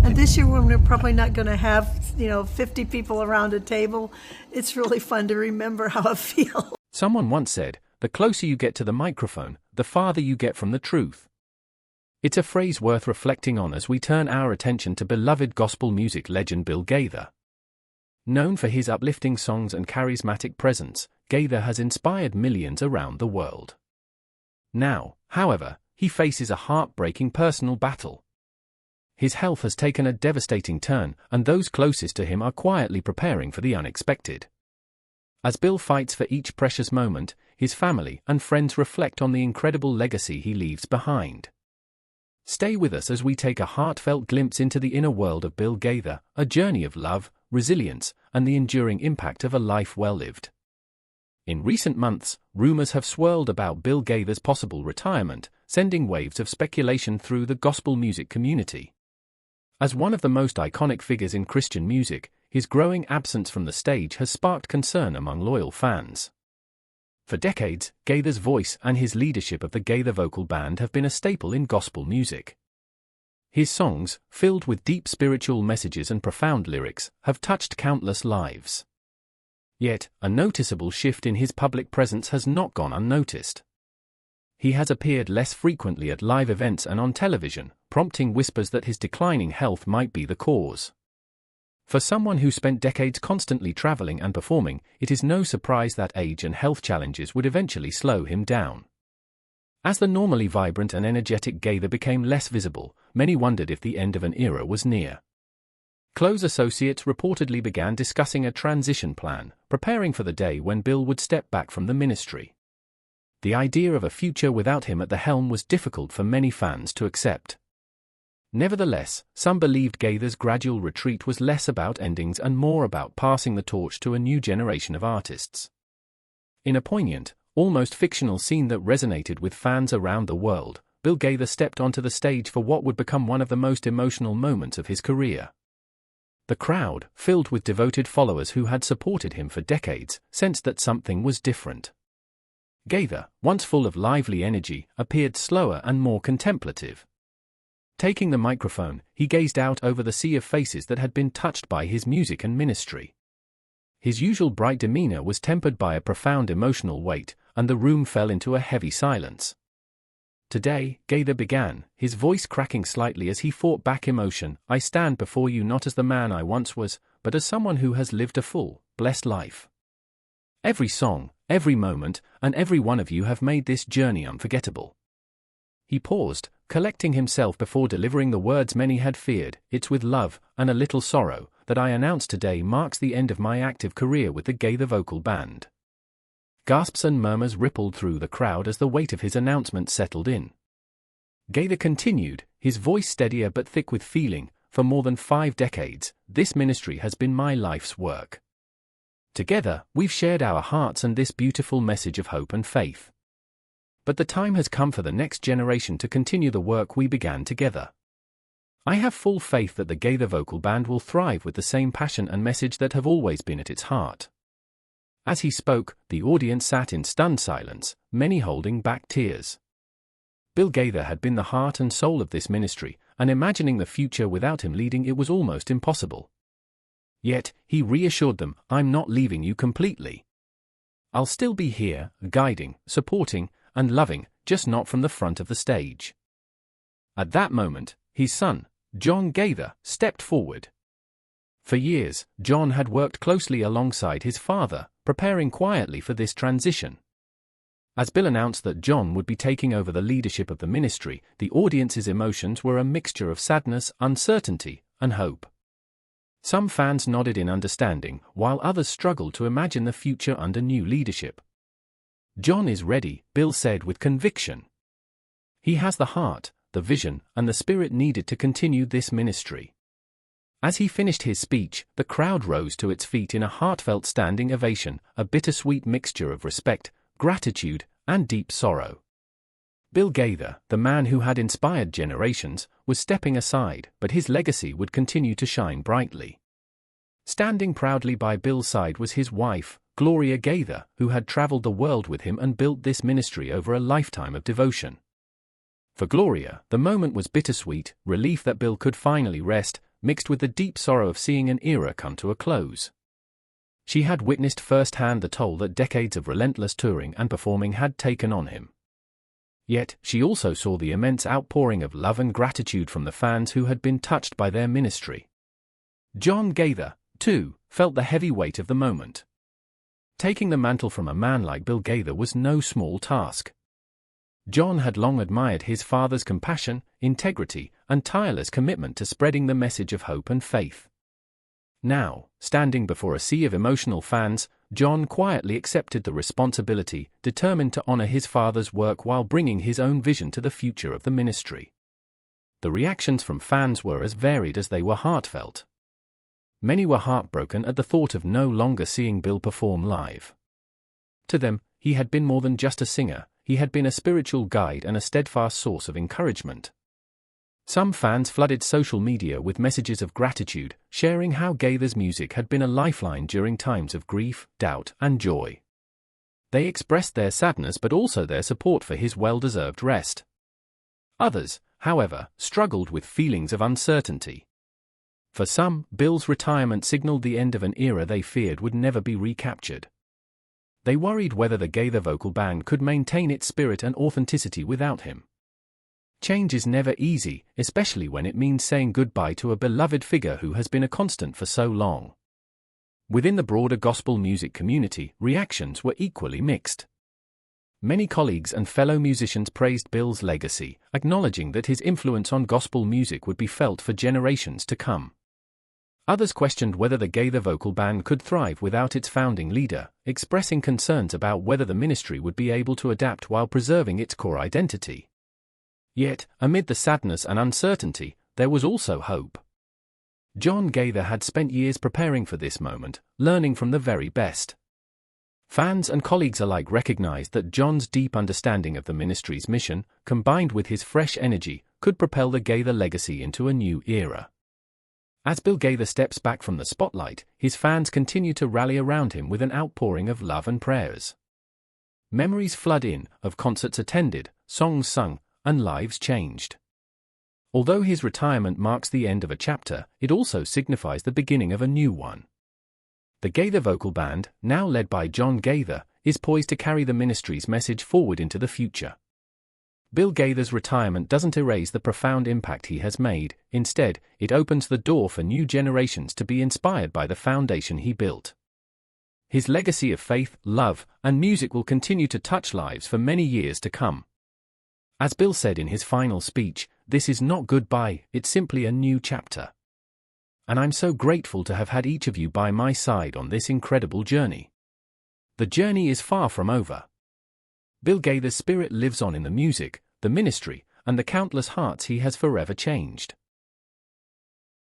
And this year when we're probably not going to have, 50 people around a table, it's really fun to remember how it feels. Someone once said, "The closer you get to the microphone, the farther you get from the truth." It's a phrase worth reflecting on as we turn our attention to beloved gospel music legend Bill Gaither. Known for his uplifting songs and charismatic presence, Gaither has inspired millions around the world. Now, however, he faces a heartbreaking personal battle. His health has taken a devastating turn, and those closest to him are quietly preparing for the unexpected. As Bill fights for each precious moment, his family and friends reflect on the incredible legacy he leaves behind. Stay with us as we take a heartfelt glimpse into the inner world of Bill Gaither, a journey of love, resilience, and the enduring impact of a life well lived. In recent months, rumors have swirled about Bill Gaither's possible retirement, sending waves of speculation through the gospel music community. As one of the most iconic figures in Christian music, his growing absence from the stage has sparked concern among loyal fans. For decades, Gaither's voice and his leadership of the Gaither vocal band have been a staple in gospel music. His songs, filled with deep spiritual messages and profound lyrics, have touched countless lives. Yet, a noticeable shift in his public presence has not gone unnoticed. He has appeared less frequently at live events and on television, prompting whispers that his declining health might be the cause. For someone who spent decades constantly traveling and performing, it is no surprise that age and health challenges would eventually slow him down. As the normally vibrant and energetic Gaither became less visible, many wondered if the end of an era was near. Close associates reportedly began discussing a transition plan, preparing for the day when Bill would step back from the ministry. The idea of a future without him at the helm was difficult for many fans to accept. Nevertheless, some believed Gaither's gradual retreat was less about endings and more about passing the torch to a new generation of artists. In a poignant, almost fictional scene that resonated with fans around the world, Bill Gaither stepped onto the stage for what would become one of the most emotional moments of his career. The crowd, filled with devoted followers who had supported him for decades, sensed that something was different. Gaither, once full of lively energy, appeared slower and more contemplative. Taking the microphone, he gazed out over the sea of faces that had been touched by his music and ministry. His usual bright demeanor was tempered by a profound emotional weight, and the room fell into a heavy silence. Today, Gaither began, his voice cracking slightly as he fought back emotion. "I stand before you not as the man I once was, but as someone who has lived a full, blessed life. Every song, every moment, and every one of you have made this journey unforgettable." He paused, collecting himself before delivering the words many had feared. "It's with love, and a little sorrow, that I announce today marks the end of my active career with the Gaither vocal band." Gasps and murmurs rippled through the crowd as the weight of his announcement settled in. Gaither continued, his voice steadier but thick with feeling. "For more than 5 decades, this ministry has been my life's work. Together, we've shared our hearts and this beautiful message of hope and faith. But the time has come for the next generation to continue the work we began together. I have full faith that the Gaither vocal band will thrive with the same passion and message that have always been at its heart." As he spoke, the audience sat in stunned silence, many holding back tears. Bill Gaither had been the heart and soul of this ministry, and imagining the future without him leading it was almost impossible. Yet, he reassured them, "I'm not leaving you completely. I'll still be here, guiding, supporting, and loving, just not from the front of the stage." At that moment, his son, John Gaither, stepped forward. For years, John had worked closely alongside his father, preparing quietly for this transition. As Bill announced that John would be taking over the leadership of the ministry, the audience's emotions were a mixture of sadness, uncertainty, and hope. Some fans nodded in understanding, while others struggled to imagine the future under new leadership. "John is ready," Bill said with conviction. "He has the heart, the vision, and the spirit needed to continue this ministry." As he finished his speech, the crowd rose to its feet in a heartfelt standing ovation, a bittersweet mixture of respect, gratitude, and deep sorrow. Bill Gaither, the man who had inspired generations, was stepping aside, but his legacy would continue to shine brightly. Standing proudly by Bill's side was his wife, Gloria Gaither, who had traveled the world with him and built this ministry over a lifetime of devotion. For Gloria, the moment was bittersweet, relief that Bill could finally rest, mixed with the deep sorrow of seeing an era come to a close. She had witnessed firsthand the toll that decades of relentless touring and performing had taken on him. Yet, she also saw the immense outpouring of love and gratitude from the fans who had been touched by their ministry. John Gaither, too, felt the heavy weight of the moment. Taking the mantle from a man like Bill Gaither was no small task. John had long admired his father's compassion, integrity, and tireless commitment to spreading the message of hope and faith. Now, standing before a sea of emotional fans, John quietly accepted the responsibility, determined to honor his father's work while bringing his own vision to the future of the ministry. The reactions from fans were as varied as they were heartfelt. Many were heartbroken at the thought of no longer seeing Bill perform live. To them, he had been more than just a singer, he had been a spiritual guide and a steadfast source of encouragement. Some fans flooded social media with messages of gratitude, sharing how Gaither's music had been a lifeline during times of grief, doubt, and joy. They expressed their sadness but also their support for his well-deserved rest. Others, however, struggled with feelings of uncertainty. For some, Bill's retirement signaled the end of an era they feared would never be recaptured. They worried whether the Gaither vocal band could maintain its spirit and authenticity without him. Change is never easy, especially when it means saying goodbye to a beloved figure who has been a constant for so long. Within the broader gospel music community, reactions were equally mixed. Many colleagues and fellow musicians praised Bill's legacy, acknowledging that his influence on gospel music would be felt for generations to come. Others questioned whether the Gaither vocal band could thrive without its founding leader, expressing concerns about whether the ministry would be able to adapt while preserving its core identity. Yet, amid the sadness and uncertainty, there was also hope. John Gaither had spent years preparing for this moment, learning from the very best. Fans and colleagues alike recognized that John's deep understanding of the ministry's mission, combined with his fresh energy, could propel the Gaither legacy into a new era. As Bill Gaither steps back from the spotlight, his fans continue to rally around him with an outpouring of love and prayers. Memories flood in, of concerts attended, songs sung, and lives changed. Although his retirement marks the end of a chapter, it also signifies the beginning of a new one. The Gaither vocal band, now led by John Gaither, is poised to carry the ministry's message forward into the future. Bill Gaither's retirement doesn't erase the profound impact he has made, instead, it opens the door for new generations to be inspired by the foundation he built. His legacy of faith, love, and music will continue to touch lives for many years to come. As Bill said in his final speech, "This is not goodbye, it's simply a new chapter. And I'm so grateful to have had each of you by my side on this incredible journey. The journey is far from over." Bill Gaither's spirit lives on in the music, the ministry, and the countless hearts he has forever changed.